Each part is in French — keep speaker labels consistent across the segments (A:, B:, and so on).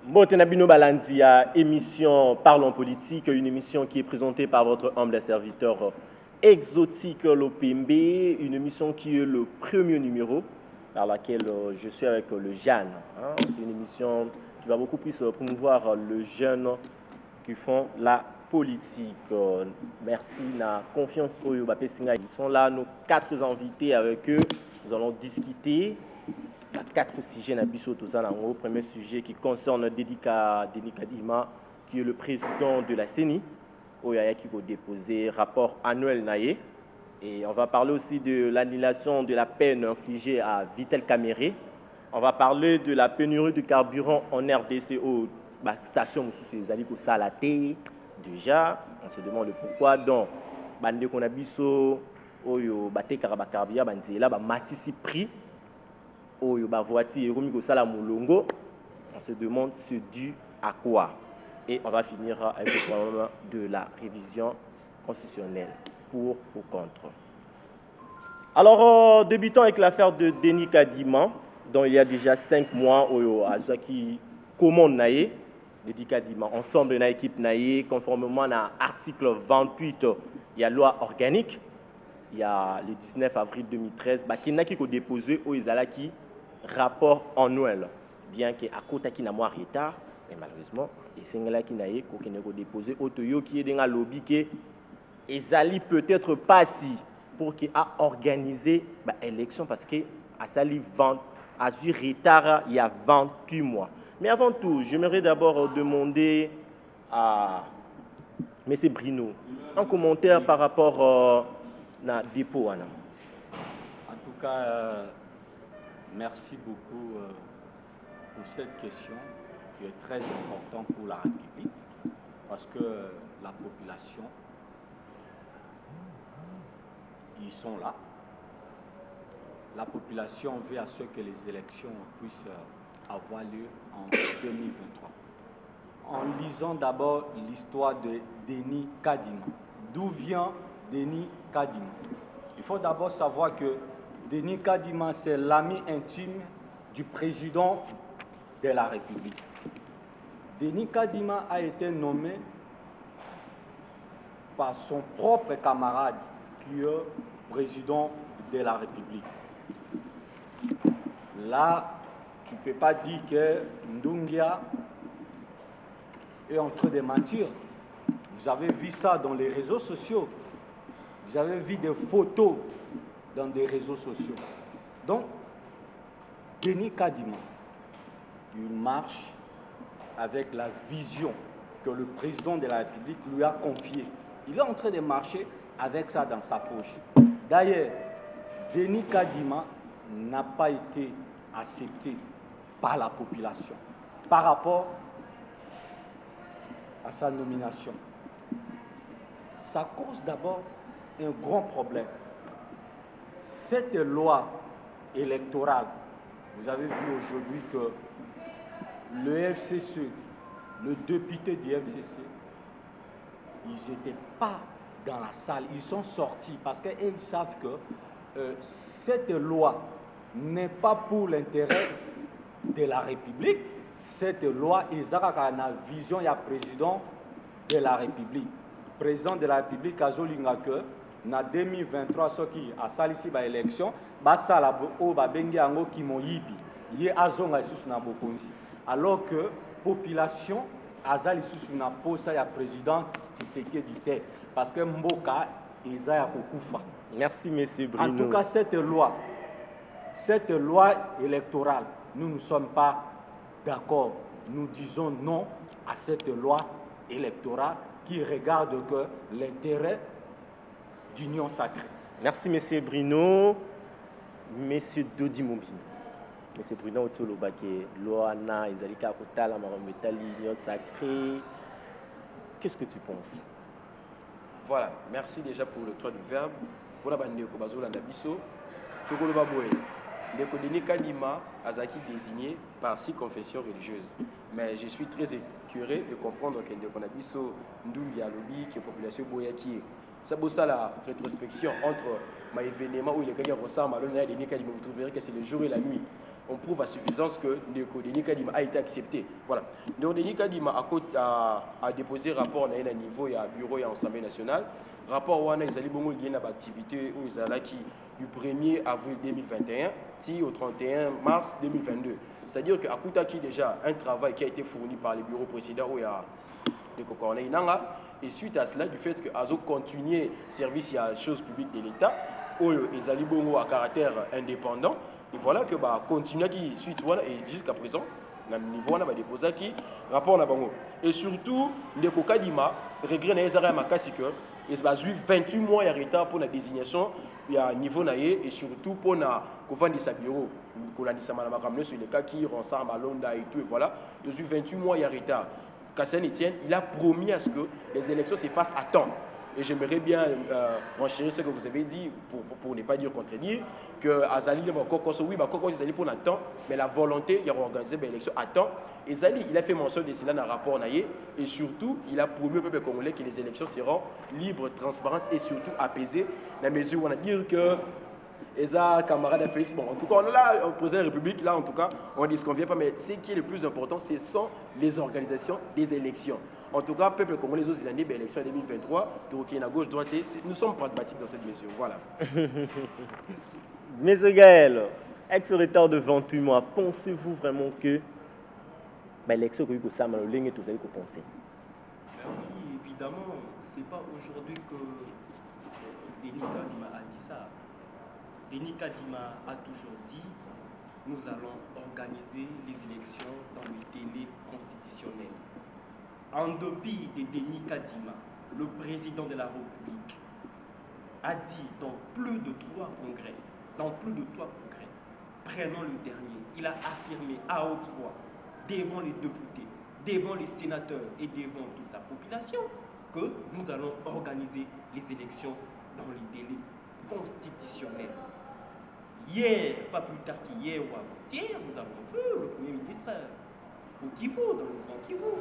A: Botenabino Balandia, émission Parlons politique, une émission qui est présentée par votre humble serviteur Exotique Lopembe, une émission qui est le premier numéro par laquelle je suis avec le jeune. C'est une émission qui va beaucoup plus promouvoir le jeune qui font la politique. Merci, la confiance au Yobapé Singa. Ils sont là, nos 4 invités avec eux. Nous allons discuter. 4 sujets na biso tout ça. Le premier sujet qui concerne Denis Kadima, qui est le président de la CENI, qui va déposer rapport annuel naïe. Et on va parler aussi de l'annulation de la peine infligée à Vitel Kamere. On va parler de la pénurie de carburant en RDC aux stations où Salaté. Déjà, on se demande pourquoi donc bande qu'on a biso oyo baté karabakarbia banzela ba matisi prix oyo ba voiture comme ko sala mulongo. On se demande c'est dû à quoi. Et on va finir avec le problème de la révision constitutionnelle pour ou contre. Alors, débutons avec l'affaire de Denis Kadima, dont il y a déjà 5 mois, à ce qui commande Naye, Denis Kadima, ensemble de l'équipe Naye, conformément à l'article 28, il y a loi organique, il y a le 19 avril 2013, qui n'a qu'à déposer au Izalaki rapport annuel, bien qu'à côté qui n'a moins retard, mais malheureusement, et c'est là qui n'a qu'à déposer au Toyo qui est dans le lobby qui Ezali peut-être pas si pour qu'il a organisé l'élection parce que à Sali 20 à du retard il y a 28 mois. Mais avant tout, j'aimerais d'abord demander à M. Brino un commentaire par rapport à dépôt.
B: En tout cas, merci beaucoup pour cette question qui est très importante pour la République parce que la population, ils sont là. La population veut à ce que les élections puissent avoir lieu en 2023. En lisant d'abord l'histoire de Denis Kadima. D'où vient Denis Kadima? Il faut d'abord savoir que Denis Kadima, c'est l'ami intime du président de la République. Denis Kadima a été nommé par son propre camarade qui est président de la République. Là, tu ne peux pas dire que Ndungia est en train de mentir. Vous avez vu ça dans les réseaux sociaux. Vous avez vu des photos dans des réseaux sociaux. Donc, Denis Kadima, il marche avec la vision que le président de la République lui a confiée. Il est en train de marcher avec ça dans sa poche. D'ailleurs, Denis Kadima n'a pas été accepté par la population par rapport à sa nomination. Ça cause d'abord un grand problème. Cette loi électorale, vous avez vu aujourd'hui que le FCC, le député du FCC, ils n'étaient pas dans la salle, ils sont sortis parce qu'ils savent que cette loi n'est pas pour l'intérêt de la République. Cette loi est la vision du président de la République. Le président de la République a dit que en 2023, ce qui a sali ba élection, basala o ba bengi ango ki moyibi, ye azonga isusu na bokonzi. Alors que la population azali isusu na posa ya président Tshisekedi te parce que mboka eza ya kokufa.
A: Merci M. Brino.
B: En tout cas, cette loi électorale, nous ne sommes pas d'accord. Nous disons non à cette loi électorale qui regarde que l'intérêt d'union sacrée.
A: Merci M. Brino. M. Dodi Mombino. M. Brino, Loana, Izalika Kotala, Marometali, l'union sacrée. Qu'est-ce que tu penses?
C: Voilà, merci déjà pour le droit du verbe. Pour la bande de Kobazola Nabiso, Togolo Baboé. Le Denis Kadima a été désigné par 6 confessions religieuses. Mais je suis très écœuré de comprendre que le Konabiso Ndouya Lobi, qui est population Boyaki, ça bosse la rétrospection entre ma événement où il est gagné ensemble, alors Denis Kadima, vous trouverez que c'est le jour et la nuit. on prouve à suffisance que Denis Kadima a été accepté. Voilà. Donc Denis Kadima a déposé rapport à un niveau, il y a un bureau et à l'Assemblée nationale. Rapport où on a une activité où ils allaient du 1er avril 2021 au 31 mars 2022. C'est-à-dire qu'à Koutaki déjà un travail qui a été fourni par les bureaux précédents où il y a des Kokorné Inanga. Et suite à cela, du fait que Azo continue service à la chose publique de l'État, où ils allaient à caractère indépendant, et voilà que bah continuer qui suite voilà et jusqu'à présent na niveau on a déposé qui rapport na bango et surtout ndeko Kadima regret na ezara makasi que il va suivre 28 mois de retard pour la désignation à niveau naie et surtout pour na kovandi sa bureau kolandisa malama kamne sur les cas qui rensemble à Londa et tout et voilà il suit 28 mois de retard. Cassien Etienne, il a promis à ce que les élections se fassent à temps. Et j'aimerais bien renchérir ce que vous avez dit, pour ne pas dire contredire, que Azali, oui, Azali pour temps, mais la volonté, il a organisé l'élection à temps. Et Zali, il a fait mention de cela dans le rapport Naye, et surtout, il a promis au peuple congolais que les élections seront libres, transparentes et surtout apaisées, dans la mesure où on a dit que et ça, camarade Félix, bon, en tout cas, on est là, au président de la République, là, en tout cas, on ne disconvient pas, mais ce qui est le plus important, ce sont les organisations des élections. En tout cas, peuple congolais, les autres années, l'élection 2023, Turquie à gauche, droite, nous sommes pragmatiques dans cette mesure. Voilà.
A: Monsieur Gaël, avec ce retard de 28 mois, pensez-vous vraiment que l'élection que vous avez et tout ça, vous pensez?
D: Oui, évidemment, ce n'est pas aujourd'hui que Denis Kadima a dit ça. Denis Kadima a toujours dit nous allons organiser les élections dans le délai constitutionnel. En dépit de Denis Kadima, le président de la République a dit dans plus de 3 congrès, prenons le dernier, il a affirmé à haute voix devant les députés, devant les sénateurs et devant toute la population que nous allons organiser les élections dans les délais constitutionnels. Hier, pas plus tard qu'hier ou avant-hier, nous avons vu le Premier ministre au Kivu, dans le Grand Kivu.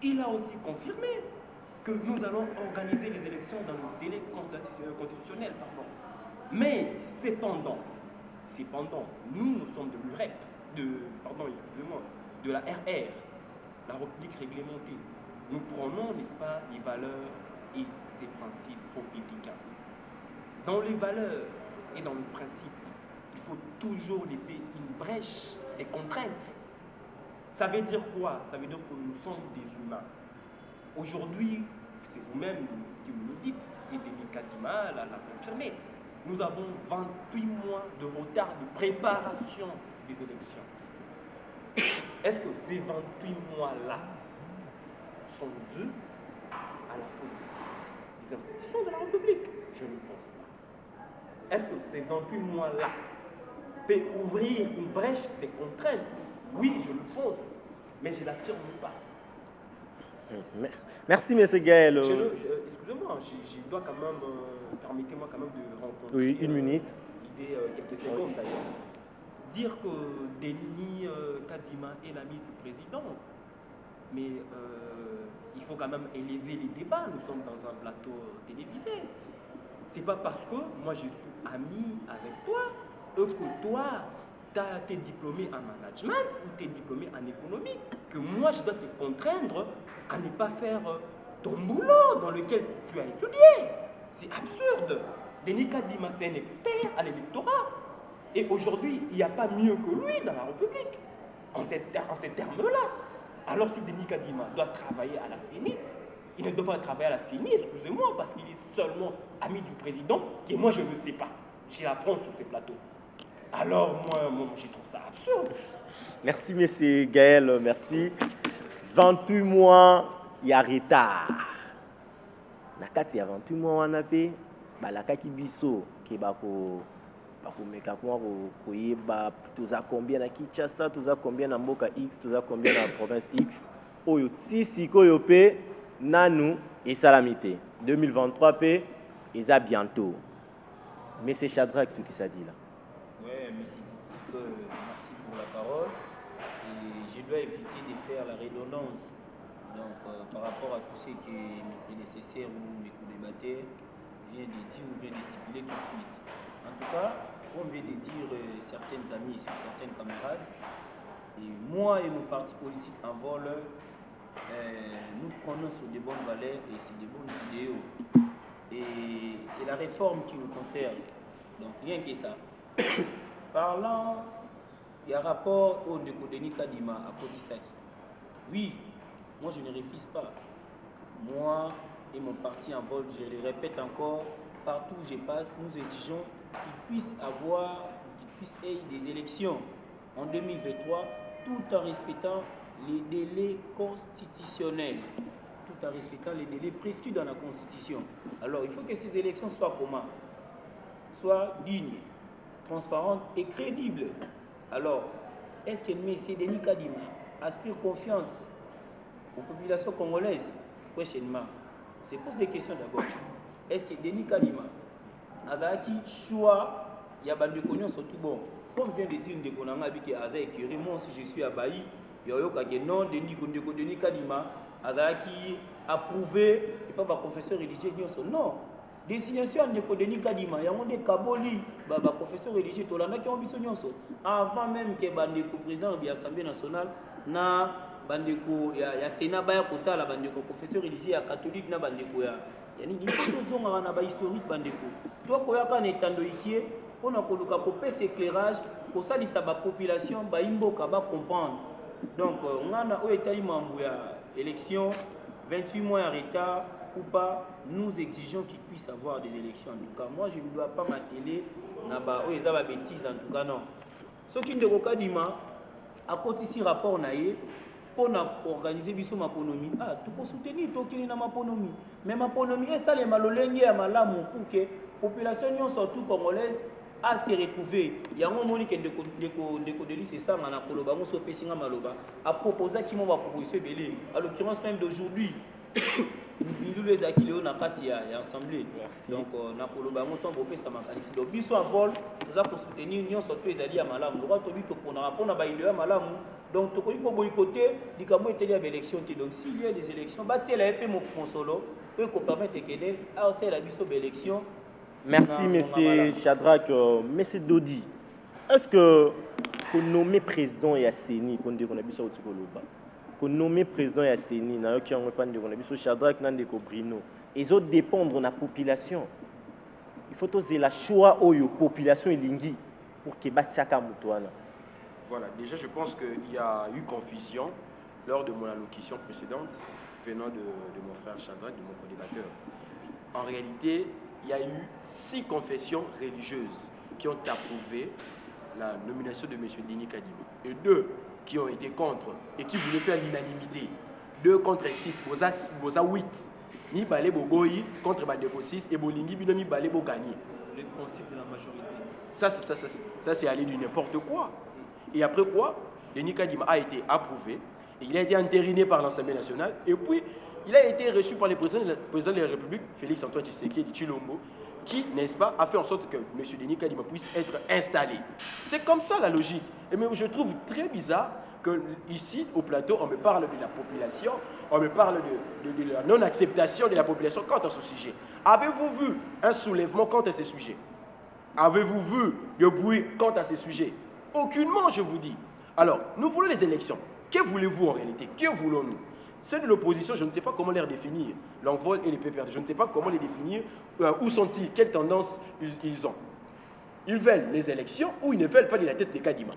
D: Il a aussi confirmé que nous allons organiser les élections dans le délai constitutionnel. Mais cependant, nous sommes de l'UREP, de la RR, la République réglementée. Nous prenons, n'est-ce pas, les valeurs et ses principes républicains. Dans les valeurs et dans le principe, il faut toujours laisser une brèche, des contraintes. Ça veut dire quoi? Ça veut dire que nous sommes des humains. Aujourd'hui, c'est vous-même qui me le dites, et Denis Kadima l'a confirmé. Nous avons 28 mois de retard de préparation des élections. Est-ce que ces 28 mois-là sont dus à la faute des institutions de la République? Je ne pense pas. Est-ce que ces 28 mois-là peuvent ouvrir une brèche des contraintes? Oui, je le pense, mais je ne l'affirme pas.
A: Merci, M. Gaël.
D: Excusez-moi, je dois quand même, permettez-moi quand même de rencontrer.
A: Oui, une minute.
D: L'idée, quelques secondes d'ailleurs. Dire que Denis Kadima est l'ami du président, mais il faut quand même élever les débats. Nous sommes dans un plateau télévisé. C'est pas parce que moi je suis ami avec toi que toi, tu es diplômé en management ou tu es diplômé en économie, que moi je dois te contraindre à ne pas faire ton boulot dans lequel tu as étudié. C'est absurde. Denis Kadima, c'est un expert à l'électorat. Et aujourd'hui, il n'y a pas mieux que lui dans la République, en ces termes-là. Alors si Denis Kadima doit travailler à la CENI, il ne doit pas travailler à la CENI, excusez-moi, parce qu'il est seulement ami du président, et moi je ne le sais pas. Je l'apprends sur ces plateaux. Alors moi je trouve ça absurde.
A: Merci, M. Gaël, merci. 28 mois, il y a retard. Il y a 28 mois, on a fait la Kakibiso, qui est tu as combien à Kinshasa, tu as combien à Mboka X, tu as combien à province X. Oyo tisi koyo pe nanu et salamité. 2023 pe et ça bientôt. Mais c'est Shadrach tout qui s'est dit là.
E: Oui, M. Titi, merci pour la parole. Et je dois éviter de faire la redondance. Donc, par rapport à tout ce que mes prédécesseurs ou mes co-débatteurs viennent de dire ou viennent de stipuler tout de suite. En tout cas, comme vient de dire certains amis et certains camarades, et moi et nos partis politiques en vol, nous prenons sur de bonnes valeurs et sur de bonnes idéaux. Et c'est la réforme qui nous concerne. Donc rien que ça. Parlant, il y a rapport au Dekodeni Kadima à Kotisaki. Oui, moi je ne refuse pas. Moi et mon parti en vol, je le répète encore, partout où je passe, nous exigeons qu'il puisse y des élections en 2023, tout en respectant les délais constitutionnels, tout en respectant les délais prescrits dans la Constitution. Alors, il faut que ces élections soient comment? Soient dignes, transparentes et crédibles. Alors, est-ce que M. Denis Kadima aspire confiance aux populations congolaises prochainement? On se pose des questions d'abord. Est-ce que Denis Kadima a choix? Il y a des gens surtout bon. Comme vient de dire Ndeko Nanga Biki Aza Ekiri, moi aussi je suis à Baï, il y a un nom de Denis Kadima Azaki approuvé et pas par professeur religieux. Non. Désignation de Denis Kadima, il y a des Kaboli, professeur religieux, qui ont vu avant même que le président de l'Assemblée nationale, na bandeko ya Sénat baya kota la bandeko professeur religieux ya catholique na bandeko ya yani il faut tozonga na ba historique bandeko to koyaka na etando ikie pona koluka kopesa éclairage kosalisa ba population ba imboka ba comprendre. Donc ngana o etali mambo ya élection 28 mois en retard ou pas, nous exigeons qu'il puisse avoir des élections. En tout cas, moi je ne dois pas m'atteler na ba o eza ba bêtises en tout cas non. Ce qui ne Kadima à côté ici rapport naie pour organiser biso maponomi tout ko soutenir to kini na maponomi mais maponomi et ça les malolenge ya malamu pour que population surtout congolaise a se retrouver yango moni ke ndeko de lycée ça na koloba ngo so pesinga maloba a proposer qui mo ba proposition belé à l'occurrence même d'aujourd'hui nous les acquilés na kati ya assemblée. Donc na koloba ngo tombo pesa makanisi donc biso en vol nous avons soutenir union surtout ezali ya malamu droit to bito pona ba idée ya malamu. Donc, tu peux boycotter, il y a des élections. Donc, s'il y a des élections, il y a un solo, peut permettre de la élection.
A: Merci, M. Shadrach. M. Dodi, est-ce que pour nommer président Yasseni, qu'on a vu ça au Tikoloba, pour nommer président Yasseni, n'a aucun repas de qu'on Shadrach, n'a de Brino, ils ont dépendre de la population. Il faut oser la choix où la population est lingui pour que Batiaka Moutouana.
C: Voilà, déjà je pense qu'il y a eu confusion lors de mon allocution précédente venant de mon frère Shadrach, de mon co-débatteur. En réalité, il y a eu 6 confessions religieuses qui ont approuvé la nomination de M. Denis Kadima et 2 qui ont été contre et qui voulaient faire l'unanimité. 2 contre 6, Boza 8. Ni Balé Boboyi contre Bandeko 6 et Bolingi Binomi Balé Bo gagné.
D: Le principe de la majorité.
C: Ça c'est allé du n'importe quoi. Et après quoi, Denis Kadima a été approuvé, et il a été entériné par l'Assemblée nationale, et puis il a été reçu par le président de la République, Félix Antoine Tshisekedi Tshilombo, qui, n'est-ce pas, a fait en sorte que M. Denis Kadima puisse être installé. C'est comme ça la logique. Et même je trouve très bizarre que ici, au plateau, on me parle de la population, on me parle de la non-acceptation de la population quant à ce sujet. Avez-vous vu un soulèvement quant à ce sujet? Avez-vous vu le bruit quant à ce sujet? Aucunement, je vous dis. Alors, nous voulons les élections. Que voulez-vous en réalité? Que voulons-nous? Ceux de l'opposition, je ne sais pas comment les définir. L'envol et les PPRD, je ne sais pas comment les définir. Où sont-ils? Quelle tendance ils ont? Ils veulent les élections ou ils ne veulent pas de la tête de Kadima?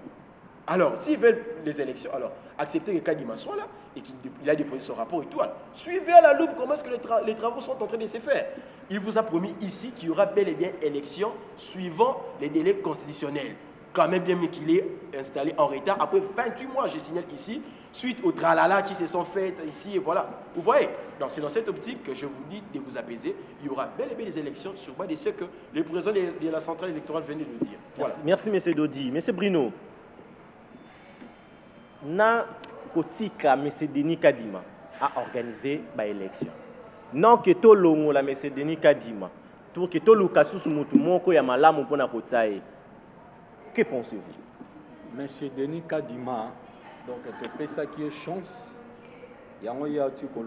C: Alors, s'ils veulent les élections, alors acceptez que Kadima soit là et qu'il a déposé son rapport et tout. Alors, suivez à la loupe comment est-ce que les travaux sont en train de se faire. Il vous a promis ici qu'il y aura bel et bien élection suivant les délais constitutionnels. Quand même bien qu'il est installé en retard. Après 28 mois, je signale ici, suite aux tralala qui se sont faites ici et voilà. Vous voyez, c'est dans cette optique que je vous dis de vous apaiser. Il y aura bel et bien des élections sur base de ce que le président de la centrale électorale venait de dire. Voilà.
A: Merci, M. Dodi. M. Brino, na kotika M. Denis Kadima a organisé l'élection. Non que tout le monde, M. Denis Kadima, pour que tout le monde soit ya malamu pona kotaye. Que pensez-vous?
B: Monsieur Denis Kadima, donc tu fais ça qui est chance. Il y a un truc que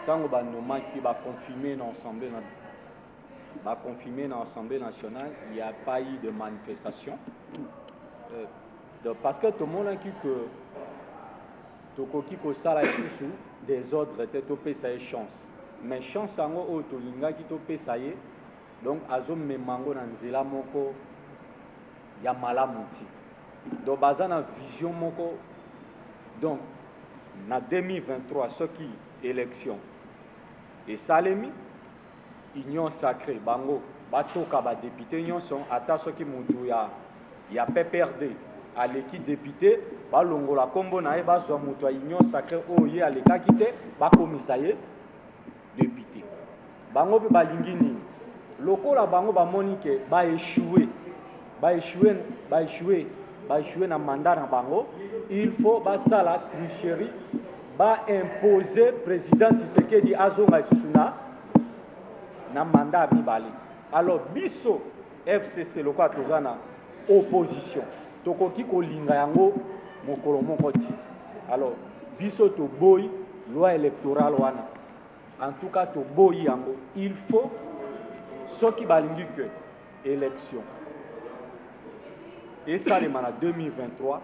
B: tant que nous qui va confirmer l'ensemble va confirmer dans l'Assemblée nationale, il n'y a pas eu de manifestation. Parce que tout le monde a dit que tokoki kosala lisusu des ordres te topesa ye chance mais chance yango oyo tolingaki topesa ye donc azomema yango na nzela moko ya malamu ti donc baza na vision moko donc na 2023 soki élection esalemi union sacrée bango batoka badepute nyonso ata soki motu ya PPRD aleki député balongola kombo na ye bazwa moto ya union sacrée oyo ye alekaki te bakomisa ye député bango mpe balingi nini lokola bango bamoni ke baéchoué na mandat na bango il faut basala tricherie baimposer président Tshisekedi azonga lisusu na mandat ya mibale alors biso FCC lokola toza na opposition tokoki kolinga yango mokolo moko ti alors biso toboyi loi électorale wana en tout cas toboyi yango il faut soki balingi que élection esalema na 2023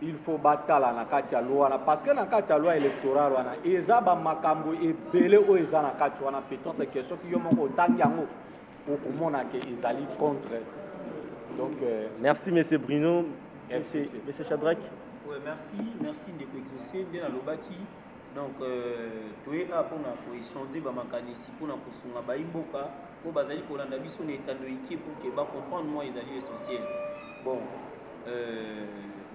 B: il faut batala na kati ya loi wana parce que na kati ya loi électorale wana eza bamakambo ebele oyo eza na kati wana peut-être que soki yo moko otangi yango okomona ke ezali contre donc
A: merci monsieur Bruno. Monsieur Shadrack.
E: Oui, merci Ndeko Exaucé nde nalobaki donc toyeba mpona koéchanger bamakanisi mpona kosunga bayimboka oyo bazali kolanda biso na etando eki pour ke bacomprendre moi ezali essentiel bon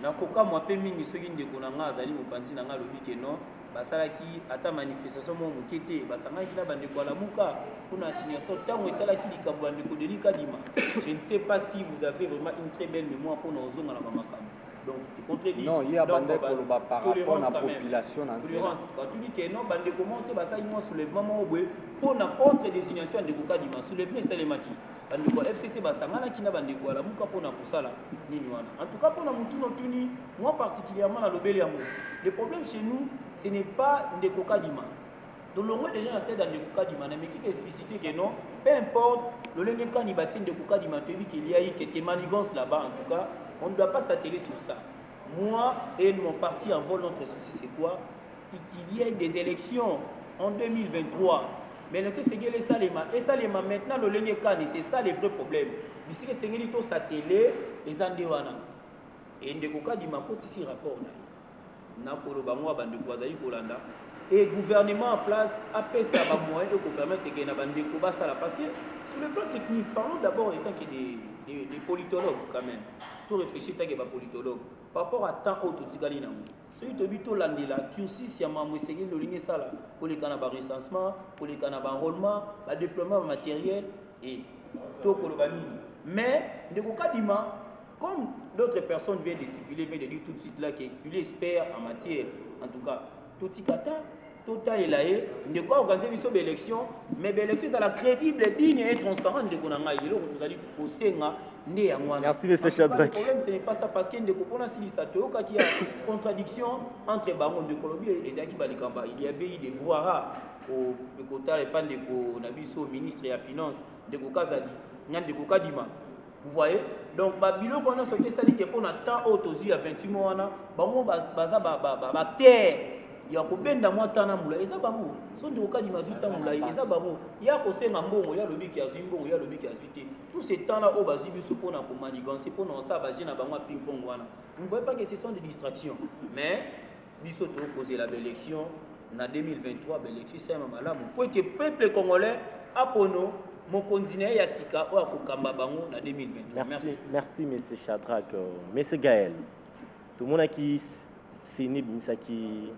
E: nakokamwa mpe mingi soki ndeko na nga azali mopanzi na nga alobi ke non basalaki ata manifestation moko moke te basangaki na bandeko ya lamuka mpona assignation ntango etalaki likambo ya ndeko Denis Kadima. Je ne sais pas si vous avez vraiment une très belle mémoire mpona ozonga na bamakambo. Donc tu te contredis.
B: Non, il y a bandeko koloba par rapport à la population en
E: tolérance. Quand tu dis que non bandeko monte basali moi soulèvement mo boye mpona contre désignation ya ndeko Kadima soulèvement esalemaki bandeko FCC basanganaki na bandeko ya lamuka mpona kosala nini wana. En tout cas mpona mutuna otuni moi particulièrement na lobeli yango. Le problème chez nous ce n'est pas ndeko Kadima. Donc l'on déjà dans stade ndeko Kadima na meki expliciter que non peu importe le lenge kani bati ndeko Kadima te dit qu'il y a eu quelques manigances là-bas en tout cas on ne doit pas s'atteler sur ça. Moi et mon parti en vol notre souci c'est quoi? Qu'il y ait des élections en 2023. Mais l'élection c'est que les Salema. Et Salema maintenant le lenge kani c'est ça les vrais problèmes. D'ici que c'est que s'atteler les Andéwana. Et ndeko Kadima côté ici rapport là. Na polo bango bandeko azali kolanda. Et le gouvernement en place a fait ça moyen pour permettre que les bandeko basala parce que sur le plan technique, parlons d'abord étant que des politologues quand même. Tout réfléchir tant que des politologues par rapport à temps autre tigali nango. Celui to bito landela cursus ya mamwe segé le ligne ça là pour les canaba recensement, pour les canaba enrôlement, le déploiement matériel et tout kolobani. Mais ndeko Kadima comme d'autres personnes viennent de stipuler, viennent de dire tout de suite là qu'il est expert en matière, en tout cas, tout Tikata, tout Taïlaé, de quoi organiser une élection, mais l'élection dans la crédible, digne et transparente de Konanga. Il vous a dit au Sénat, né à moi.
A: Merci, M. Shadrack.
E: Le problème, ce n'est pas ça, parce qu'il y a une contradiction entre Baron de Colombie et Zaki Balikamba. Il y avait eu des brouhaha au Kota et Pan de Nabiso, ministre et la finance, de Kokazadi, Nyan de Kokadima. Vous voyez? Donc, Babylone, on a sauté ça, dit que pour temps autosi à 28 mois, on va terre. Il y a combien de mois de moula? Et ça, bamou. Son de cas d'imaginer moula. Et ça, bamou. Il y a aussi un bon, il y a le bic qui a zimbo, il y a le bic qui a zuité. Tous ces temps-là, au basibu, ce qu'on a pour manigancer, pour nous ça, baser na bamou ping-pong. Vous ne voyez pas que ce sont des distractions. Mais, il faut poser la belle élection. En 2023, belle élection, c'est un malade. Pour que le peuple congolais, à Pono, mon continent Yassika ou à Kokamba Bango en 2020.
A: Merci, M. Shadrack. M. Gaël, tout le monde a qui c'est une qui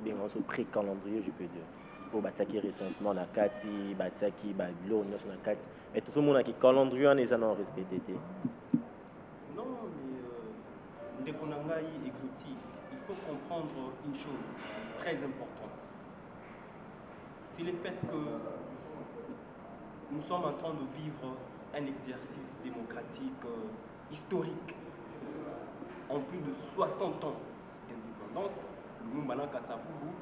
A: est pré-calendrier, je peux dire. Pour bâtir recensement, la Kati, bâtir Babylone, la Kati. Mais tout le monde a qui calendrier, on est en respecté.
D: Non, mais dès qu'on a exotique, il faut comprendre une chose très importante. C'est le fait que nous sommes en train de vivre un exercice démocratique historique. En plus de 60 ans d'indépendance, le Moumbala Kassafougou,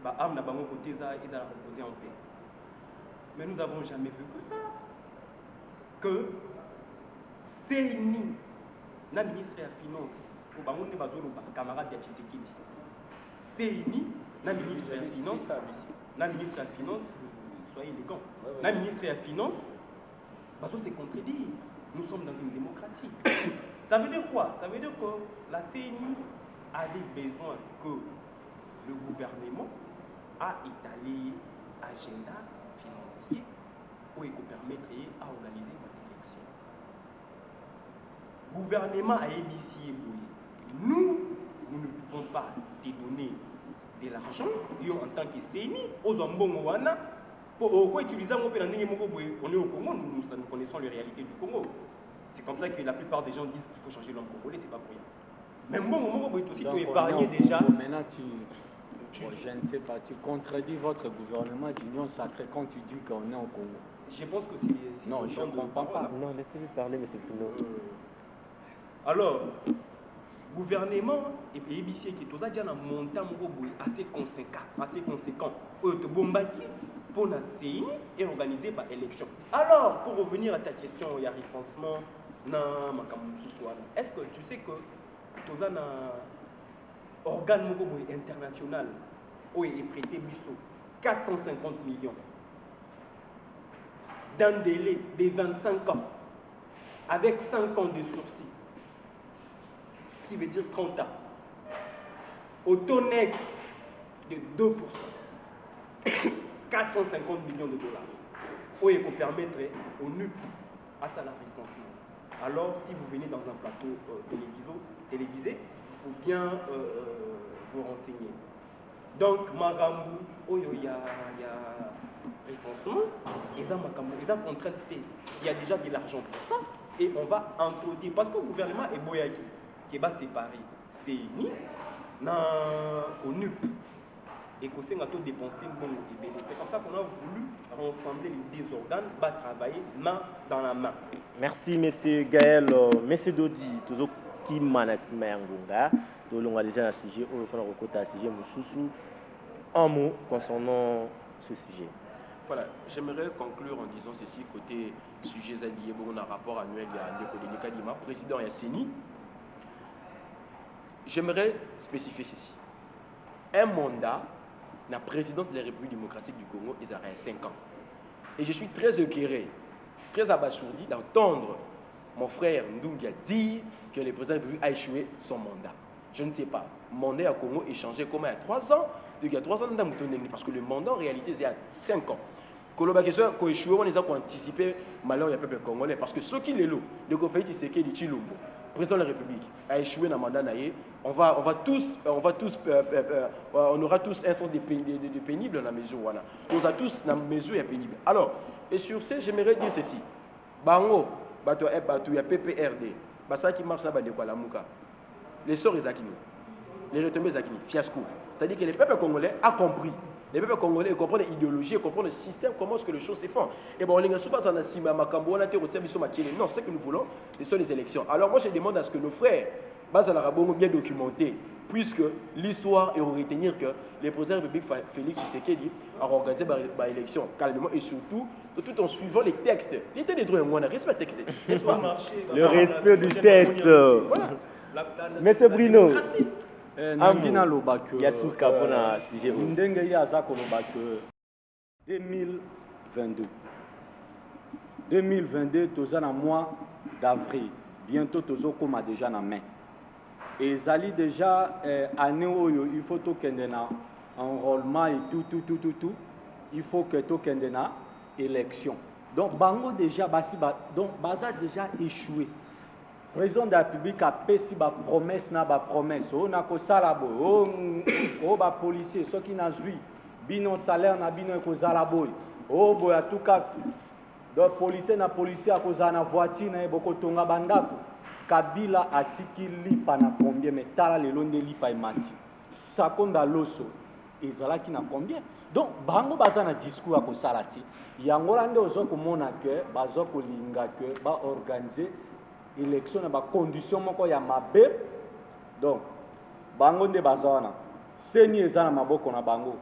D: Baham n'a pas mon côté, ils ont reposé en paix. Mais nous n'avons jamais vu que ça. que CENI, la ministre de la Finance, au Bango de Bazoloba, camarade de Tshisekedi, CENI, la ministre de la Finance, la ministre de la Finance, soyez élégant, la ministre de la Finance, Bazo se contredit. Nous sommes dans une démocratie. Ça veut dire quoi? Ça veut dire que la CENI avait besoin que le gouvernement a étalé agenda financier pour permettre à organiser l'élection. Le gouvernement a ébissé. Nous ne pouvons pas te donner de l'argent en tant que CENI aux Ambongoana pour utiliser on est au Congo, nous connaissons les réalités du Congo. C'est comme ça que la plupart des gens disent qu'il faut changer l'homme congolais, c'est pas pour rien. Mais bon, aussi tu épargner déjà.
B: Maintenant, je ne sais pas, tu contredis votre gouvernement d'union sacrée quand tu dis qu'on est au Congo.
D: Je pense que c'est
B: non, je ne comprends pas.
A: Non, laissez-lui parler, M. Pino.
D: Alors, gouvernement et EBC qui est déjà un montant assez conséquent pour la CENI et organiser l'élection. Alors, pour revenir à ta question, il y a recensement. Est-ce que tu sais que tu as un organe international où il est prêté 450 millions d'un délai de 25 ans avec 5 ans de sursis, ce qui veut dire 30 ans, au taux net de 2%, 450 millions de dollars, où il peut permettre au NUP à sa recensement. Alors, si vous venez dans un plateau télévisé, il faut bien vous renseigner. Donc, Marambu, il y a recensement, ils ont contraint, il y a déjà de l'argent pour ça, et on va introduire, parce que le gouvernement est boyaki, qui va séparer CENI au NUP. Et qu'on s'est dépensé c'est comme ça qu'on a voulu rassembler les deux organes, travailler main dans la main.
A: Merci, M. Gaël. M. Dodi, toujours qui manas Ngonga, tout le monde a déjà un sujet, on a recoté un sujet, Moussoussou. Un mot concernant ce sujet.
C: Voilà, j'aimerais conclure en disant ceci, côté sujet alliés, bon, on a un rapport annuel, il y a Ndeko Kadima, président Yassini. J'aimerais spécifier ceci. Un mandat, la présidence de la République démocratique du Congo, ils auraient 5 ans. Et je suis très éclairé, très abasourdi d'entendre mon frère Ndungia dire que le président de la République a échoué son mandat. Je ne sais pas. Mon mandat au Congo est changé comme il y a 3 ans. Il y a 3 ans, parce que le mandat en réalité, c'est il y a 5 ans. Koloba question ko échoué, on les a anticipé malheur du peuple congolais parce que ceux qui les louent, le Kofaï Tshisekedi Tshilombo, président de la République, a échoué dans le mandat naïe. On aura tous un sens de pénible dans la mesure où on a tous dans la mesure pénible. Alors, et sur ce, j'aimerais dire ceci. Bango, bato ya PPRD, ça qui marche là bas de quoi la mouka. Les sorts Ezakini, les retombées Ezakini, fiasco. C'est-à-dire que le peuple congolais a compris. Les peuples congolais comprennent l'idéologie, comprennent le système, comment est-ce que les choses se font. Et bon, on est souvent dans non, ce que nous voulons, ce sont les élections. Alors moi, je demande à ce que nos frères, bien documentés, puisque l'histoire est retenir que le président de la République Félix Tshisekedi a organisé l'élection calmement et surtout tout en suivant les textes. L'état des droits, on a respect texte.
A: Le respect du texte. Voilà. Monsieur Bruno.
B: Nangina Lobak,
A: Yasuka Bona sujet.
B: Ndenge Yazako Lobak 2022. 2022, tous en mois d'avril. Bientôt, tous comme déjà en main. Et Zali déjà, année où il faut tout kendena enrôlement et tout. Il faut que tout kendena élection. Donc, Bango déjà, donc Baza déjà échoué. Le président de la République a fait si promesse na promesse. On a que salabo, on ba policier, ceux qui n'a joué, bino salaire na bino ko zalaboy. Oh boy en tout cas, donc policier na cause na voiture na boko tonga bandako. Kabila atiki lipa na combien mais tala le londe lipa emati. Sakonda loso ezalaki na combien. Donc bango baza na discours à ko salati. Yangola nde ozo ko mona que bazo ko linga que ba organiser élection na ba condition moko ya mabe. Donc bango nde bazana seni eza na maboko na bango,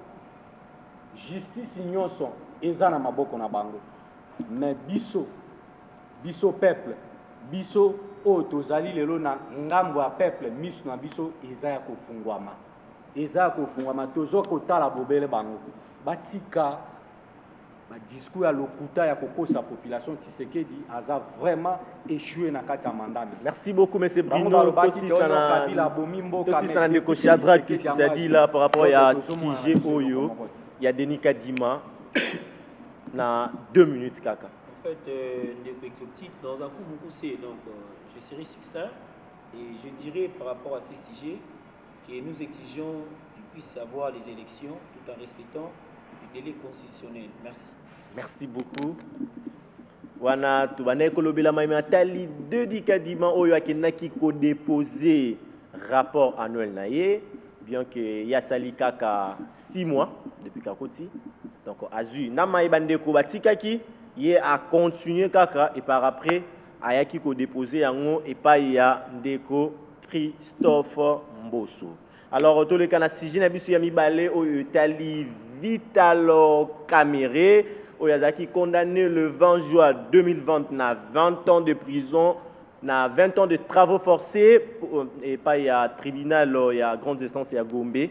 B: justice nyonso eza na maboko na bango, mais biso biso peuple biso o tozali lelo na ngambo ya peuple miso na biso eza ya kofungwama tozo kotala bobele bango batika discours ya lokuta ya kokosa population Tshisekedi aza vraiment échoué na kati ya mandat.
A: Merci beaucoup M. Bruno. Aussi ça n'a pas Shadrach qui s'est dit là par rapport à CG Oyo. Il y a Denis Kadima na 2 minutes kaka.
E: En fait, des exotiques dans un coup beaucoup c'est donc je serai succinct et je dirais par rapport à ces sujets que nous exigeons qu'ils puissent avoir les élections tout en respectant le délai constitutionnel. Merci.
A: Merci beaucoup. Wana tubane kolobela maime atali de dikadima oyo akenaki ko déposer rapport annuel naye bien que ya sali kaka 6 mois depuis kakoti donc azu na maïba ndeko batikaki ye a continuer kaka et par après ayaki ko déposer yango et pas ya ndeko Christophe Mbosso. Alors tous les cas na sije na biso ya mibale oyo tali Vitalo Kamere Oyazaki condamné le 20 juin 2020 à 20 ans de prison, à 20 ans de travaux forcés, et pas il y a tribunal, il y a grande instance, il y a Gombe,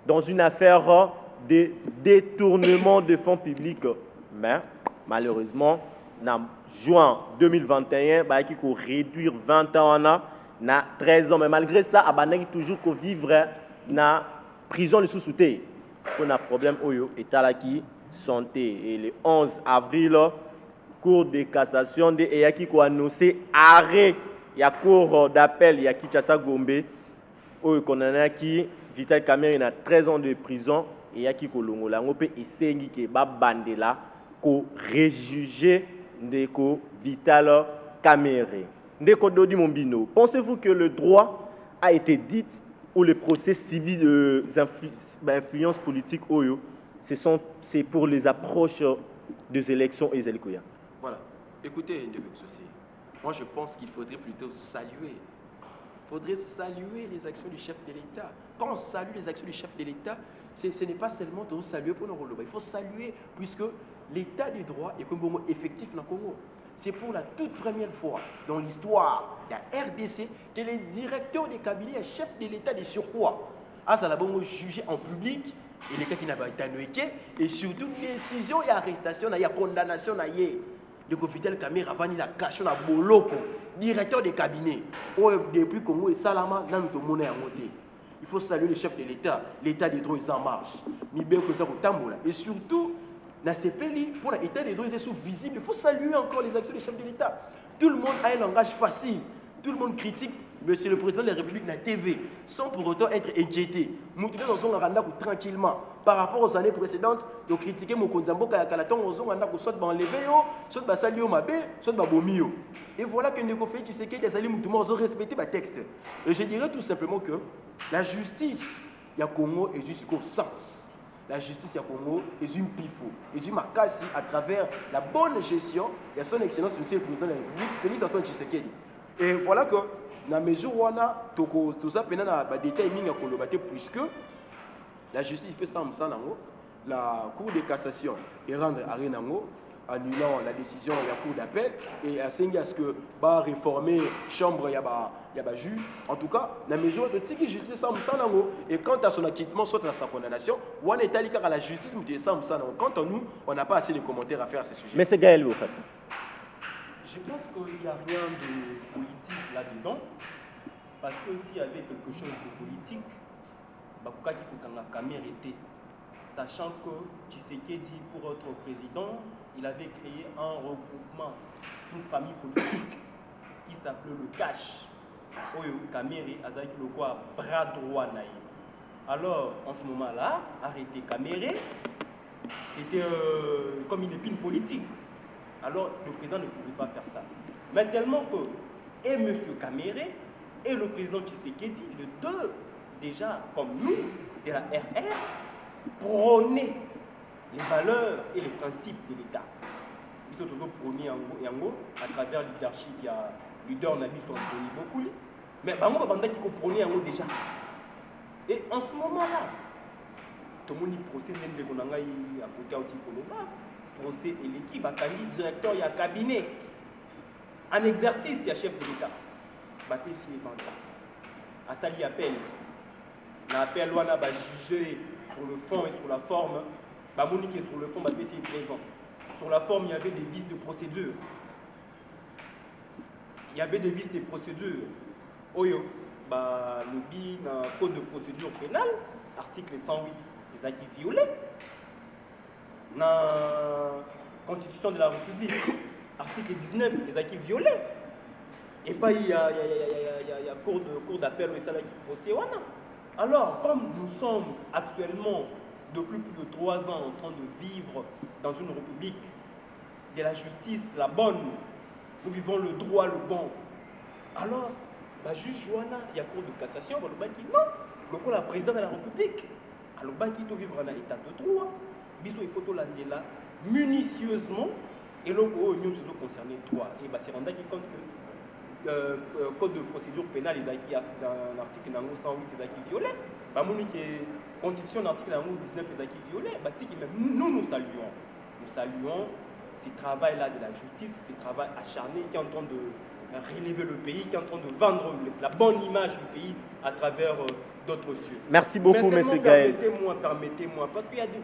A: dans une affaire de détournement de fonds publics. Mais malheureusement, en juin 2021, il faut réduire 20 ans à 13 ans. Mais malgré ça, il y a toujours vivre dans la prison de sous-souté. On a un problème, et talaki santé. Et le 11 avril, Cour de cassation de Eyaki a annoncé arrêt. Il y a cour d'appel, il y a Kinshasa Gombe, où on a qui Vital Kamerhe a 13 ans de prison. Et il y a qui Kolongola, on peut essayer que Babandela ko réjuger Ndeko Vital Kamerhe. Ndeko Dodi Mombino, pensez-vous que le droit a été dit ou le procès civil d'influence politique Oyo, c'est pour les approches des élections et des élections?
C: Voilà. Écoutez, moi je pense qu'il faudrait plutôt saluer. Il faudrait saluer les actions du chef de l'État. Quand on salue les actions du chef de l'État, ce n'est pas seulement de saluer pour nos rôles. Il faut saluer puisque l'État du droit est comme effectif dans le Congo. C'est pour la toute première fois dans l'histoire de la RDC que les directeurs des cabinets et chefs de l'État de surcroît a jugé en public et les cas qui n'ont pas été et surtout décision et arrestation, il y a condamnation, le Vital Kamerhe a la cache na boloko directeur des cabinets depuis Congo et Salama n'a pas monnaie à monter. Il faut saluer le chef de l'État, l'État des droits est en marche. Et surtout, dans ces pays, pour l'État des droits est sous-visible, il faut saluer encore les actions des chefs de l'État. Tout le monde a un langage facile. Tout le monde critique Monsieur le Président de la République na TV sans pour autant être inquiété. Nous devons tranquillement. Par rapport aux années précédentes, de critiquer Mokonzambo Kalaton, soit enlevé, soit salio mabe, soit bomio. Et voilà que Ndeko Félix Tshisekedi et Sali Moutouma ont respecté le texte. Et je dirais tout simplement que la justice, il y a Congo et jusqu'au sens. La justice à Congo est une pifo, est une makasi à travers la bonne gestion de son excellence Monsieur le Président de la République, Félix Antoine Tshisekedi. Et voilà que dans la mesure où on a tout ça, pendant la détail puisque la justice fait ça, la Cour de cassation et rendre arrêt annulant la décision de la Cour d'appel et à ce que va réformer la chambre, il y a juge. En tout cas, la mesure de la justice, ça et quant à son acquittement, soit à sa condamnation, on est allé à la justice, quant à nous, on n'a pas assez de commentaires à faire à ce sujet.
A: Mais c'est Gaël au face.
D: Je pense qu'il n'y a rien de politique là-dedans, parce que s'il y avait quelque chose de politique, Bakukaki Kokanga Kamerhe était, sachant que Tshisekedi, pour être président, il avait créé un regroupement, une famille politique qui s'appelait le CASH. Oyo Kamerhe Azaki le quoi bras droit naï. Alors, en ce moment-là, arrêter Kamerhe, c'était comme une épine politique. Alors, le président ne pouvait pas faire ça. Mais tellement que, et M. Kamerhe, et le président Tshisekedi, les deux, déjà, comme nous, de la RR, prônaient les valeurs et les principes de l'État. Ils sont toujours prônés à travers le leadership, il y a leader Nabi Sontoni beaucoup. Mais bango banda qui prônait déjà. Et en ce moment-là, tout le monde procède même de Konangaï à côté de Tikoloba, procès et l'équipe a candidat directeur, il y a cabinet. En exercice, il y a chef de l'État. Bapé si Banda. À Sali appel. L'appel, on a jugé sur le fond et sur la forme. Monique est sur le fond, Bapé si présent. Sur la forme, il y avait des vices de procédure. Il y avait des vices de procédure. Oyo, le BI, dans le code de procédure pénale, article 108, les acquis violés. Dans la Constitution de la République, article 19, les acquis violés. Et pas il y a cours d'appel au salaire qui procède. Alors, comme nous sommes actuellement, depuis plus de 3 ans, en train de vivre dans une république de la justice, la bonne, nous vivons le droit, le bon. Alors, juge Joanna, il y a cours de cassation, le qui non, le cours la président de la République. Alors, qui doit vivre dans l'état de droit. Il faut là minutieusement et le nous sommes concernés droit. Et c'est rendu compte que code de procédure pénale, les acquis dans l'article 108, les acquis violés. Constitution d'article 19, les acquis violés. Nous saluons. Nous saluons ce travail-là de la justice, ce travail acharné qui est en train de relever le pays, qui est en train de vendre la bonne image du pays à travers d'autres cieux.
A: Merci beaucoup, M. Gaël.
D: Permettez-moi, parce qu'il y a des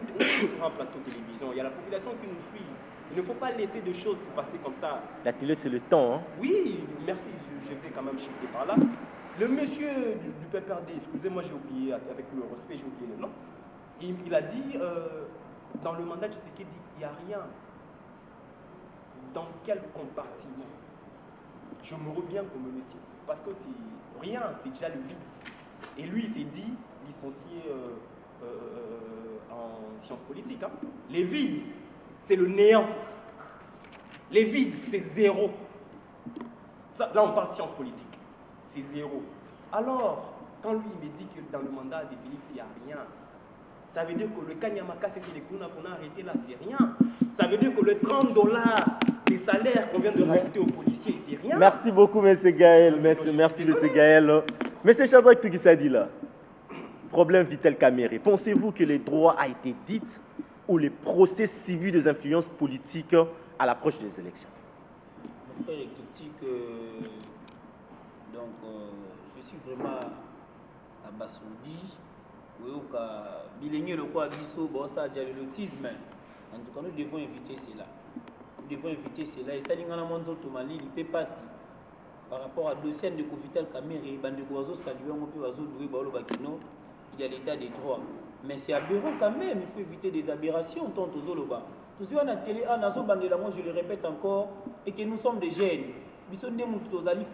D: grands plateaux de télévision, il y a la population qui nous suit. Il ne faut pas laisser des choses se passer comme ça.
A: La télé, c'est le temps. Hein?
D: Oui, merci, je vais quand même chuter par là. Le monsieur du PPRD, excusez-moi, j'ai oublié, avec le respect, j'ai oublié le nom. Il a dit, dans le mandat de Tshisekedi, il n'y a rien. Dans quel compartiment? Je me reviens qu'on me le cite, parce que c'est rien, c'est déjà le vide. Et lui, il s'est dit, licencié en sciences politiques, hein. Les vides, c'est le néant. Les vides, c'est zéro. Ça, là, on parle de sciences politiques. C'est zéro. Alors, quand lui, il me dit que dans le mandat de Félix, il n'y a rien, ça veut dire que le Kanyamaka, c'est les Kuna qu'on a arrêté là, c'est rien. Ça veut dire que le $30 des salaires qu'on vient de rajouter aux policiers, c'est rien.
A: Merci beaucoup, M. Gaël. Merci, M. Gaël. M. Shadrack Tougisadi, là, problème Vitel Kamere. Pensez-vous que le droit a été dit ou les procès civils des influences politiques à l'approche des élections?
E: Mon frère exotique, je suis vraiment abasourdi. Le quoi biso bossa dialotisme. En tout cas, nous devons éviter cela. Nous devons éviter cela. Et ça, il peut passer par rapport à dossier de Vital Kamere, Bandeko saluer, on peut il y a l'état des droits. Mais c'est aberrant quand même, il faut éviter des aberrations. Tant aux Zoloba. Tout ce qu'on a télé, je le répète encore, et que nous sommes des jeunes. Nous sommes des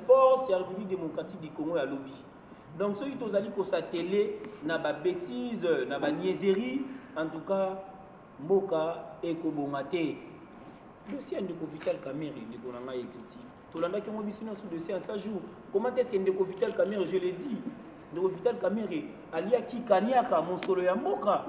E: force et la République démocratique du Congo et à lobby. Donc, ceux qui ont sa télé, n'a pas bêtise, n'a pas niaiserie, en tout cas, Moka et Kobongate. Le dossier de Vital Kamere, de Konanga exotique. Tolanda qui ont sous dossier à 5 jours. Comment est-ce que de Vital Kamere, je l'ai dit, de Vital Kamere, Alia qui Kanyaka, mon solo ya Moka.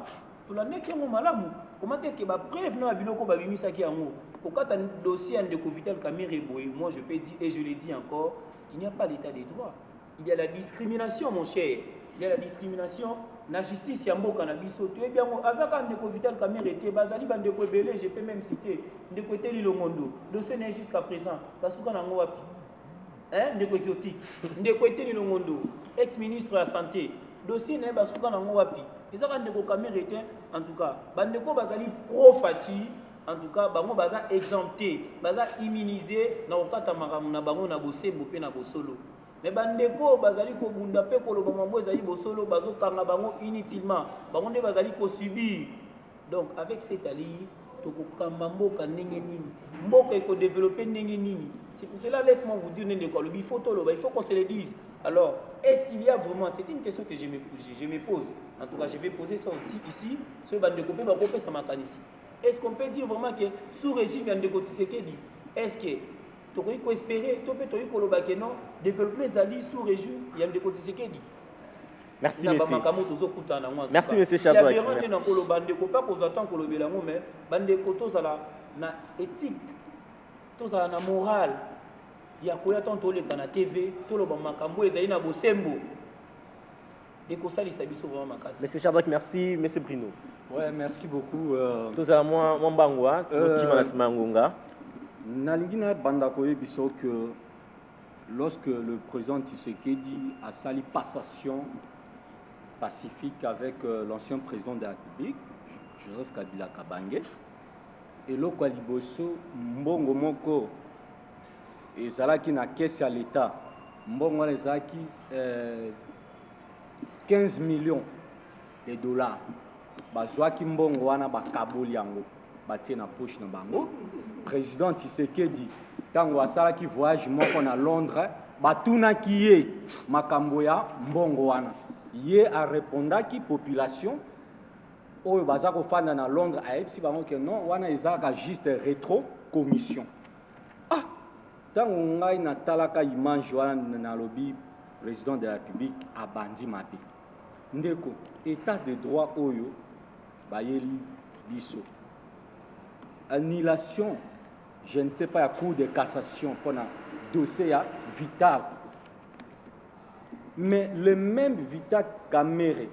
E: Tolanda qui ont malamu. Comment est-ce que ma preuve n'a pas biloko babimisa qui en haut? Pourquoi tu as un dossier de Vital Kamere, moi je peux dire, et je l'ai dit encore, qu'il n'y a pas d'état des droits. Il y a la discrimination, mon cher. Il y a la discrimination. La justice, il y a un mot cannabiso. Tu es bien, Azaka Ndeko Vital Kamere était Bazali Bandeko Belé, je peux même citer. Ndeko Teli Longondo. Dossier n'est jusqu'à présent. Basuka Nango Wapi. Hein, Ndeko Tioti. Ndeko Teli Longondo, ex-ministre de la Santé. Dossier n'est Basuka Nango Wapi. Et ça, Ndeko Kamere était, en tout cas, Bandeko Bazali pro-fati. En tout cas, bango baza exempté, baza immunisé. Na okata maramu na bango na bosembo pe na bosolo. Mais bandeko bazali ko bunda pe ko lo bango ezali bosolo bazo kanga bango inutilement. Bango nde bazali ko subir. Donc avec cette alliée, toko kamba mboka ndenge nini. Mboka eko développer ndenge nini. C'est pour cela laisse-moi vous dire ndeko lo il faut qu'on se le dise. Alors, est-ce qu'il y a vraiment, c'est une question que je me pose. En tout cas, je vais poser ça aussi ici, ce bandeko pe ba kopesa makanisi. Est-ce qu'on peut dire vraiment que sous régime Ndeko Tshisekedi, est-ce que tu peux espérer, tu peux non, développer les alliés sous régime Ndeko Tshisekedi?
A: Merci, monsieur. Merci, monsieur Shadrack.
E: Na éthique, tozala na morale. Ya koya tanto le kana TV, to lo ba makambo ezali na bosembo.
A: Monsieur Shadrack, merci. Monsieur Bruno.
B: Ouais, merci beaucoup.
A: Tout ça, moi, Mbangwa, qui m'a laissé Mangunga.
B: Nalingina Bandakoye biso que lorsque le président Tshisekedi a sali passation pacifique avec l'ancien président de la République, Joseph Kabila Kabange, et loko liboso mbongo moko ezalaki na caisse à l'État, mbongo ezalaki 15 millions de dollars. Bazwaki mbongo wana bakaboli yango batie na poche na bango. Président Tshisekedi tango asalaki voyage moko na Londres, batunaki ye makambo ya mbongo wana. Ye a répondaki population oyo baza kofanda na Londres ayebisi bango ke non wana ezalaka juste rétro commission. Ah, tango ngai natalaka image wana nalobi président de la République abandi mabe. Ndeko état de droit oyo bayeli biso. Annulation, je ne sais pas, la cour de cassation pour un dossier vital. Mais le même Vital Kamerhe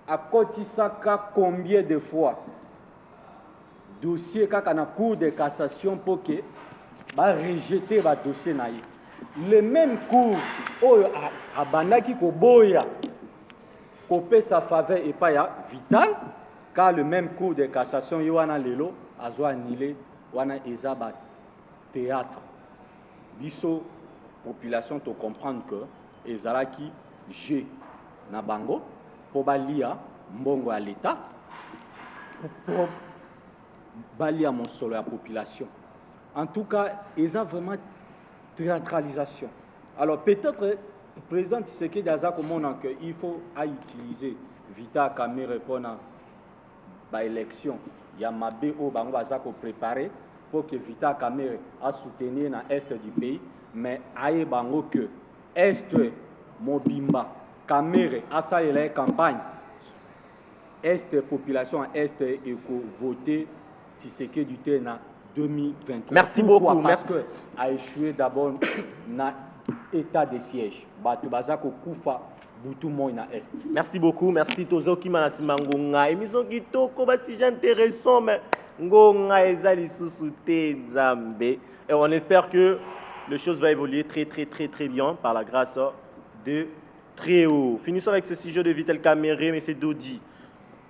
B: a cotisaka combien de fois dossier kaka na cour de cassation pour que ba rejeter ba dossier na ye. Le même cour oyo a bandaki ko boya ko pe sa faveur et pas ya Vital, car le même cour de cassation yoana lelo azo annulé wana ezaba théâtre. Biso population to comprendre que ezalaki G na bango pour balia mbongo à l'État pour balia mon solo à population. En tout cas, eza vraiment théâtralisation. Alors peut-être le président Tshisekedi aza komona que il faut utiliser Vital Kamerhe pour ba élection. Il y a mabe au bango baza ko préparer pour que Vital Kamerhe a soutenir na est du pays, mais aye bango que est Mobimba Kamerhe a salela campagne est population est et ko voter Tshisekedi du na 2023.
A: Merci
B: Pourquoi?
A: beaucoup.
B: Parce
A: Merci.
B: que a échoué d'abord na état de siège. Batu baza ko kufa butu moi na est.
A: Merci beaucoup. Merci Tozo Kimanasi Mangonga. Émission kitoko ba si intéressant mais ngonga ezali susute nzambe. Et on espère que les choses vont évoluer très bien par la grâce de très haut. Finissons avec ce sujet de Vital Kamerhe, mais c'est Dodi.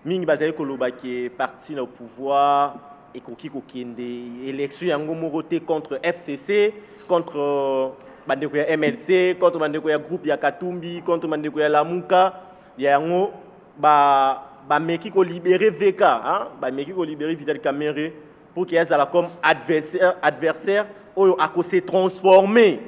A: Ming Bazali Koloba qui est parti au pouvoir et Koki Kokende. Élection yango moroté contre FCC, contre Bandeko ya MLC, contre Bandeko ya groupe ya Katumbi, contre Bandeko ya Lamuka. Yango ba meki ko libérer VK, hein? Ba meki ko libérer Vital Kamerhe pour qu'il y ait comme adversaire oyo ako se transformer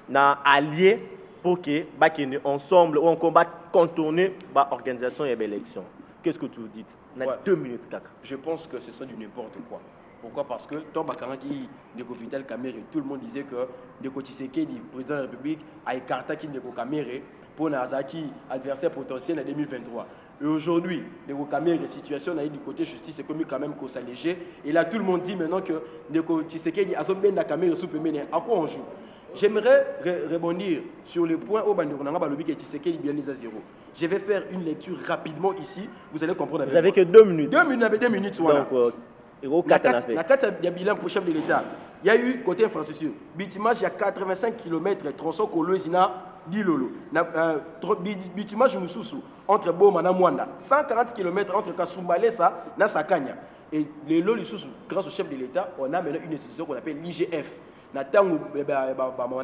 A: na allié pour que bakene ensemble ou en combat contourner ba organisation et élection. Qu'est-ce que tu dites? On a
C: Ouais.
A: 2 minutes, Kaka.
C: Je pense que ce sont du n'importe quoi. Pourquoi? Parce que tant Bakaraki, Ndeko Vital Kamerhe, tout le monde disait que Ndeko Tshisekedi, président de la République, a écarté Ndeko Kamerhe pour Nazaki, adversaire potentiel en 2023. Et aujourd'hui, Ndeko Kamerhe, la situation du côté justice est comme quand même qu'on s'alléger. Et là, tout le monde dit maintenant que Ndeko Tshisekedi a son bien la Kamerhe sous Pemene. À quoi on joue? J'aimerais rebondir sur le point où Bandeko Nanga Balobi que Tshisekedi bien à zéro. Je vais faire une lecture rapidement ici. Vous allez comprendre.
A: Vous n'avez que 2 minutes.
C: 2 minutes, voilà.
A: Donc, Héros 4 en a fait.
C: La carte de bilan pour le chef de l'État. Il y a eu côté infrastructure. Bitumage, il y a 85 km tronçon Kolozina Dilolo. Bitumage Moussousou entre Boma et Mwanda. 140 km entre Kasumbalesa et Sakanya. Et les lots, grâce au chef de l'État, on a maintenant une institution qu'on appelle l'IGF. On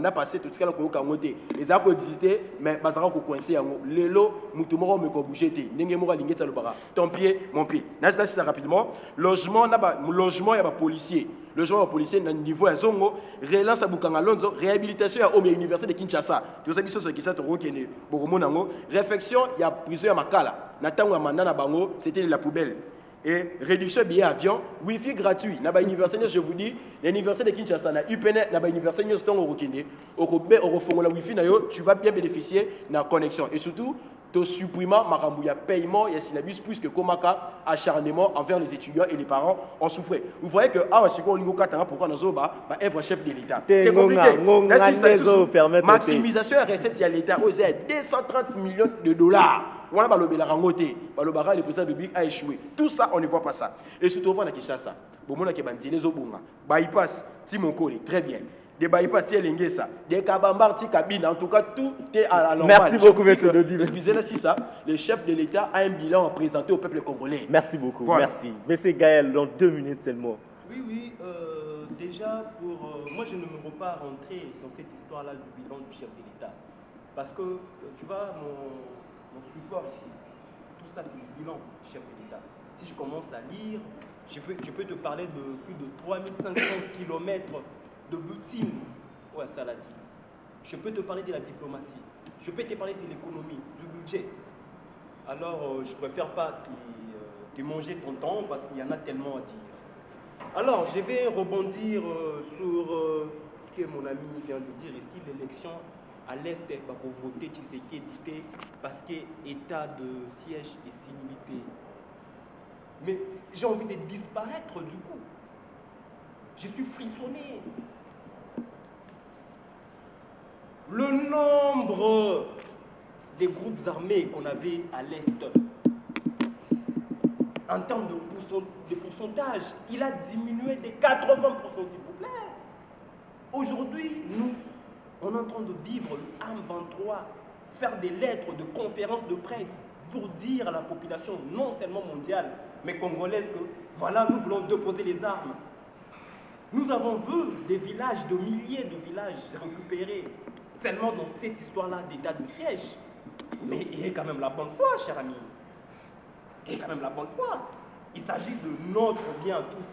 C: a passé tout ce qu'on a fait. Les arbres existaient, mais ils ont coincé. Les lots, ils ont bougé. Ton pied, mon pied. C'est ça rapidement. Logement, il y a des policiers. Logement, policiers, à niveau de Zongo, relance à Bukangalonzo, réhabilitation à l'université de Kinshasa. Tout ça, c'est ce qui s'est retenu. Réflexion, il y a prison à Makala. C'était la poubelle. Et réduction de billets avion, Wi-Fi gratuit. Dans l'université, je vous dis, l'université de Kinshasa, dans l'UPN, dans l'université de Wi-Fi, tu vas bien bénéficier de la connexion. Et surtout, tu supprimes le paiement et syllabus plus que Komaka, acharnement envers les étudiants et les parents en souffraient. Vous voyez que, pourquoi nous avons un chef de l'État. C'est compliqué. Maximisation et recettes, il y a l'État, 230 millions de dollars. Le président de la République a échoué. Tout ça, on ne voit pas ça. Et surtout, on a Kinshasa. bomona ke banzele zobunga bypass ti Monkole très bien des bypass ti Elengesa des kabambar ti cabine en tout cas tout est à la normale.
A: Merci beaucoup monsieur Dodi.
C: Excusez-moi si ça le chef de l'État a un bilan à présenter au peuple congolais.
A: Merci beaucoup.
C: Voilà.
A: Merci. Monsieur Gaël, dans 2 minutes seulement.
D: Oui, déjà, moi je ne me veux pas rentrer dans cette histoire-là du bilan du chef de l'État. Parce que, tu vois, mon support ici, tout ça c'est le bilan du chef de l'État. Si je commence à lire, je peux te parler de plus de 3500 km de boutine. Ouais, ça l'a dit. Je peux te parler de la diplomatie. Je peux te parler de l'économie, du budget. Alors, je préfère pas te manger ton temps parce qu'il y en a tellement à dire. Alors, je vais rebondir sur ce que mon ami vient de dire ici, l'élection à l'Est va pour voter Tshisekedi parce que état de siège est similité. Mais j'ai envie de disparaître du coup. Je suis frissonné. Le nombre des groupes armés qu'on avait à l'Est, en termes de pourcentage, il a diminué de 80%, s'il vous plaît. Aujourd'hui, nous, on est en train de vivre le AM23, faire des lettres de conférences de presse pour dire à la population, non seulement mondiale, mais congolaise, que voilà, nous voulons déposer les armes. Nous avons vu des villages, de milliers de villages récupérés seulement dans cette histoire-là d'état de siège. Mais il y a quand même la bonne foi, cher ami. Il y a quand même la bonne foi. Il s'agit de notre bien à tous.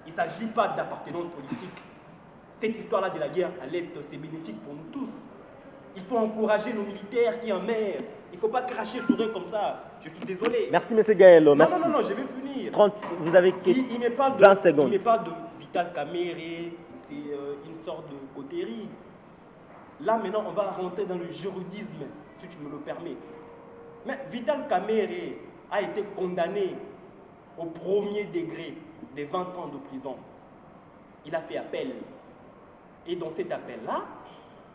D: Il ne s'agit pas d'appartenance politique. Cette histoire-là de la guerre à l'Est, c'est bénéfique pour nous tous. Il faut encourager nos militaires qui en mer. Il ne faut pas cracher sur eux comme ça. Je suis désolé.
A: Merci, M. Gaël. Merci.
D: Non, je vais finir.
A: 30, vous avez 20 secondes.
D: Il n'est pas de Vital Kamerhe, c'est une sorte de coterie. Là, maintenant, on va rentrer dans le juridisme, si tu me le permets. Mais Vital Kamerhe a été condamné au premier degré de 20 ans de prison. Il a fait appel. Et dans cet appel-là,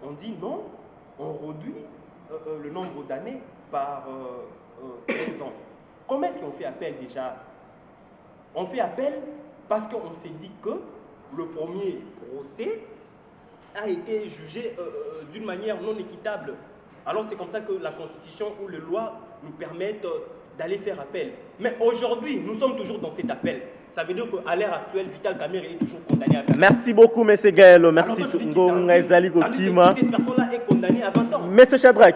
D: on dit non, on réduit le nombre d'années par 15 ans. Comment est-ce qu'on fait appel déjà? On fait appel parce qu'on s'est dit que le premier procès a été jugé d'une manière non équitable. Alors c'est comme ça que la Constitution ou les lois nous permettent d'aller faire appel. Mais aujourd'hui, nous sommes toujours dans cet appel. Ça veut dire qu'à l'heure actuelle, Vital Kamerhe est toujours condamné à 20 ans.
A: Merci beaucoup, M. Gaël. Merci.
D: Cette personne-là est condamnée à 20 ans.
A: M. Shadrach.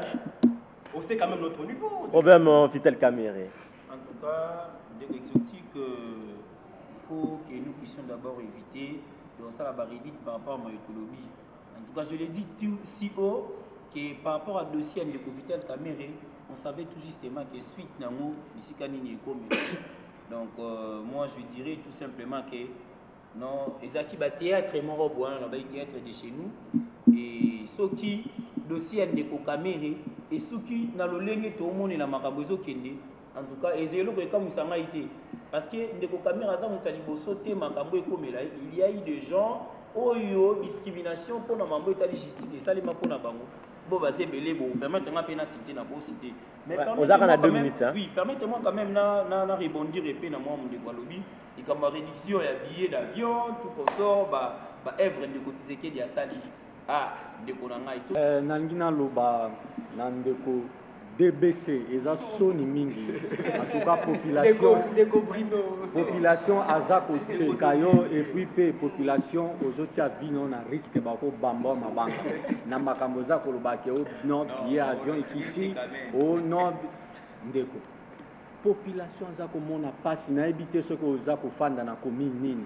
D: On sait quand même notre niveau.
A: Problème Vital Kamerhe.
E: En tout cas, de l'exotique, il faut que nous puissions d'abord éviter de faire la barrière par rapport à ma écologie. En tout cas, je l'ai dit tout si haut que par rapport à dossier de Vital Kamerhe, on savait tout justement que suite nango ici kanini comme. Donc moi je dirais tout simplement que non, ezaki ba théâtre moko boana ba théâtre de chez nous et soki dossier de Kamerhe et soki na lolenge to moni na makambo ezokende en tout cas ezelo ko ekamwisanga ite parce que ndeko Kamerhe aza mutali bosote makambo ekomela il y a eu des gens oyo discrimination pour na mambo etali justice et salima pour na bango. Bon, bah, c'est belé, bon, permettez-moi de citer la cité. Mais permettez-moi quand même de rebondir et puis, moi, mon lobby, et comme ma réduction, il y a billets d'avion, tout comme ça, bah, œuvre de Kotiseke, de Assali, ah, de Konanga et tout.
B: Nangina Loba, Nandeko, DBC, eza soni mingi. En tout cas, population azako sekayo et puis population aux autres vino na risque bako bamba mabanga. Na makambo za kolobake o non billet avion ikiti o non ndeko. Population azako mona passe na ebité ce que ozako fanda na commune nini.